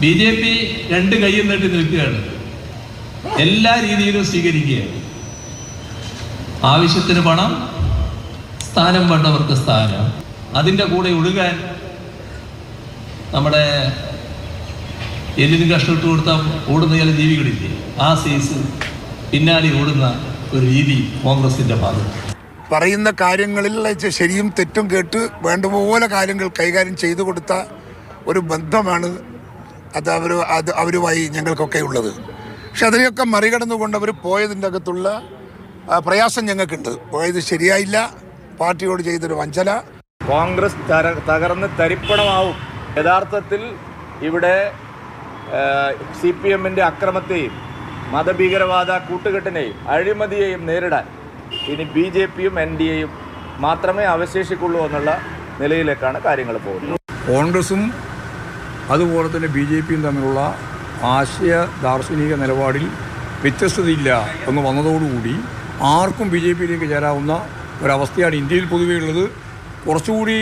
BJP രണ്ട് കൈയും നീട്ടി നിൽക്കുകയാണ്, എല്ലാ രീതിയിലും സ്വീകരിക്കുകയാണ്. ആവശ്യത്തിന് പണം, സ്ഥാനം വേണ്ടവർക്ക് സ്ഥാനം, അതിൻ്റെ കൂടെ ഒഴുകാൻ നമ്മുടെ എല്ലിന് കഷ്ടമിട്ട് കൊടുത്താൽ ഓടുന്ന ചില ജീവികളില്ലേ, ആ സൈസ് പിന്നാലെ ഓടുന്ന ഒരു രീതി കോൺഗ്രസിൻ്റെ ഭാഗത്ത്. പറയുന്ന കാര്യങ്ങളിൽ ശരിയും തെറ്റും കേട്ട് വേണ്ടപോലെ കാര്യങ്ങൾ കൈകാര്യം ചെയ്തു കൊടുത്ത ഒരു ബന്ധമാണ് അവരുമായി ഞങ്ങൾക്കൊക്കെ ഉള്ളത്. പക്ഷെ അതിനെയൊക്കെ മറികടന്നുകൊണ്ട് അവർ പോയതിൻ്റെ അകത്തുള്ള പ്രയാസം ഞങ്ങൾക്കുണ്ട്. പോയത് ശരിയായില്ല, പാർട്ടിയോട് ചെയ്തൊരു വഞ്ചന. കോൺഗ്രസ് തകർന്ന് തരിപ്പണമാവും. യഥാർത്ഥത്തിൽ ഇവിടെ CPM-ന്റെ അക്രമത്തെയും മതഭീകരവാദ കൂട്ടുകെട്ടിനെയും അഴിമതിയെയും നേരിടാൻ ഇനി BJP-യും NDA-യും മാത്രമേ അവശേഷിക്കുള്ളൂ എന്നുള്ള നിലയിലേക്കാണ് കാര്യങ്ങൾ പോകുന്നത്. കോൺഗ്രസും അതുപോലെ തന്നെ BJP-യും തമ്മിലുള്ള ആശയ ദാർശനിക നിലപാടിൽ വ്യത്യസ്തതയില്ല എന്ന് വന്നതോടുകൂടി ആർക്കും BJP-യിലേക്ക് ചേരാവുന്ന ഒരവസ്ഥയാണ് ഇന്ത്യയിൽ പൊതുവേ ഉള്ളത്. കുറച്ചുകൂടി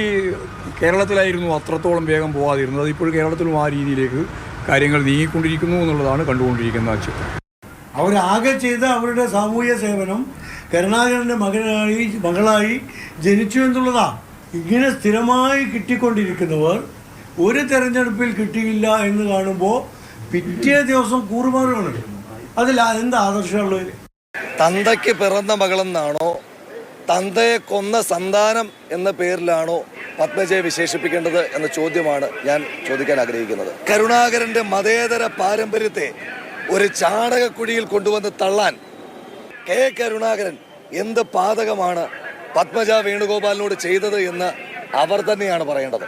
കേരളത്തിലായിരുന്നു അത്രത്തോളം വേഗം പോകാതിരുന്നത്. ഇപ്പോൾ കേരളത്തിലും ആ രീതിയിലേക്ക് കാര്യങ്ങൾ നീങ്ങിക്കൊണ്ടിരിക്കുന്നു എന്നുള്ളതാണ് കണ്ടുകൊണ്ടിരിക്കുന്ന ചിത്രം. അവരാകെ ചെയ്ത അവരുടെ സാമൂഹ്യ സേവനം കരുണാകരൻ്റെ മകളായി ജനിച്ചു എന്നുള്ളതാണ്. ഇങ്ങനെ സ്ഥിരമായി കിട്ടിക്കൊണ്ടിരിക്കുന്നവർ ഒരു തെരഞ്ഞെടുപ്പിൽ കിട്ടിയില്ല എന്ന് കാണുമ്പോൾ പിറ്റേ ദിവസം കൂറുമാറുകയാണ്. അതിൽ എന്താ ആദർശമുള്ളത്? തന്തയ്ക്ക് പിറന്ന മകളെന്നാണോ, തന്തയെ കൊന്ന സന്താനം എന്ന പേരിലാണോ പത്മജയെ വിശേഷിപ്പിക്കേണ്ടത് എന്ന ചോദ്യമാണ് ഞാൻ ചോദിക്കാൻ ആഗ്രഹിക്കുന്നത്. കരുണാകരന്റെ മതേതര പാരമ്പര്യത്തെ ഒരു ചാണകക്കുഴിയിൽ കൊണ്ടുവന്ന് തള്ളാൻ കരുണാകരൻ എന്ത് പാതകമാണ് പത്മജ വേണുഗോപാലിനോട് ചെയ്തത് എന്ന് അവർ തന്നെയാണ് പറയേണ്ടത്.